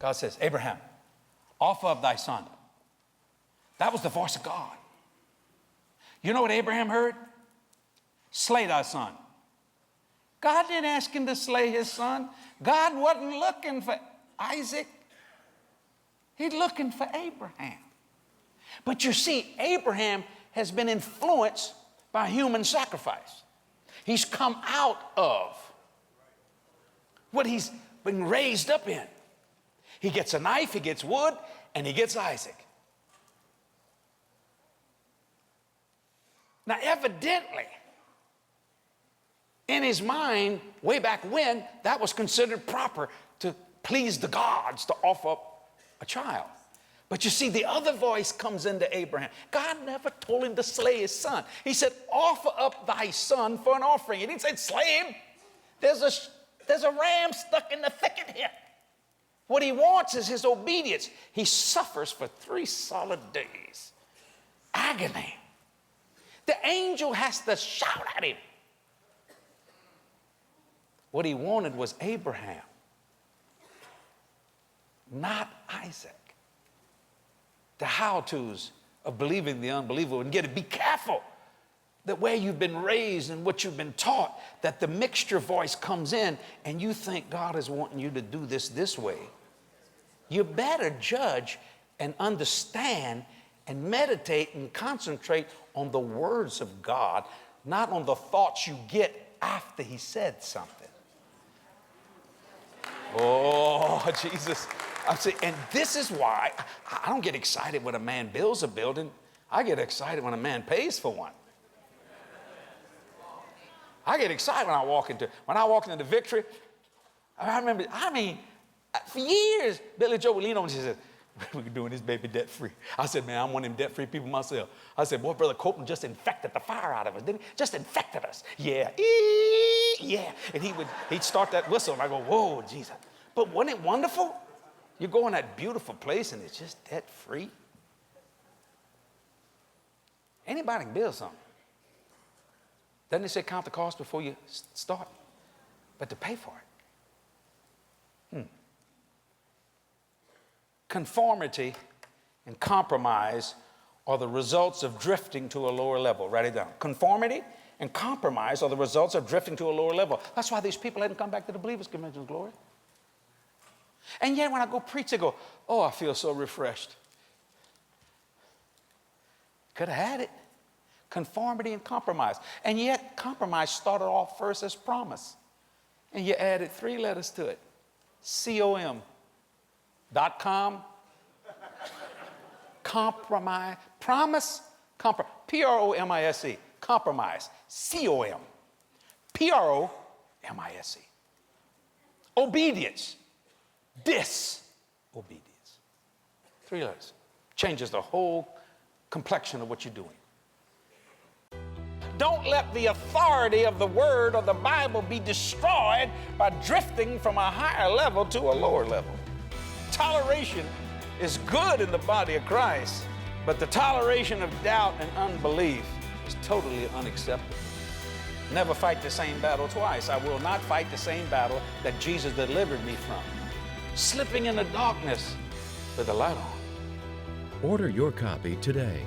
God says, Abraham, offer up thy son. That was the voice of God. You know what Abraham heard? Slay thy son. God didn't ask him to slay his son. God wasn't looking for Isaac. He's looking for Abraham. But you see, Abraham has been influenced by human sacrifice. He's come out of what he's been raised up in. He gets a knife, he gets wood, and he gets Isaac. Now, evidently, in his mind, way back when, that was considered proper to please the gods to offer up a child. But you see, the other voice comes into Abraham. God never told him to slay his son. He said, offer up thy son for an offering. He didn't say slay him. There's a ram stuck in the thicket here. What he wants is his obedience. He suffers for 3 solid days. Agony. The angel has to shout at him. What he wanted was Abraham, not Isaac. The how-tos of believing the unbelievable. And get it, be careful that where you've been raised and what you've been taught, that the mixture voice comes in and you think God is wanting you to do this way. You better judge and understand and meditate and concentrate on the words of God, not on the thoughts you get after he said something. Oh, Jesus. I'm saying, and this is why I don't get excited when a man builds a building. I get excited when a man pays for one. I get excited when I walk into the Victory. I remember, for years, Billy Joe would lean over and she said, we're doing this baby debt-free. I said, man, I'm one of them debt-free people myself. I said, boy, Brother Copeland just infected the fire out of us, didn't he? Just infected us. Yeah, yeah. And he'd start that whistle, and I go, whoa, Jesus. But wasn't it wonderful? You go in that beautiful place, and it's just debt-free. Anybody can build something. Doesn't it say count the cost before you start? But to pay for it. Conformity and compromise are the results of drifting to a lower level. Write it down. Conformity and compromise are the results of drifting to a lower level. That's why these people hadn't come back to the Believers' Convention of Glory. And yet when I go preach, they go, oh, I feel so refreshed. Could have had it. Conformity and compromise. And yet compromise started off first as promise. And you added 3 letters to it. C-O-M. .com. Compromise. Promise. P-R-O-M-I-S-E. Compromise. C-O-M. P-R-O-M-I-S-E. Obedience. Disobedience. 3 letters. Changes the whole complexion of what you're doing. Don't let the authority of the Word or the Bible be destroyed by drifting from a higher level to a lower level. Toleration is good in the body of Christ, but the toleration of doubt and unbelief is totally unacceptable. Never fight the same battle twice. I will not fight the same battle that Jesus delivered me from. Slipping in the darkness with the light on. Order your copy today.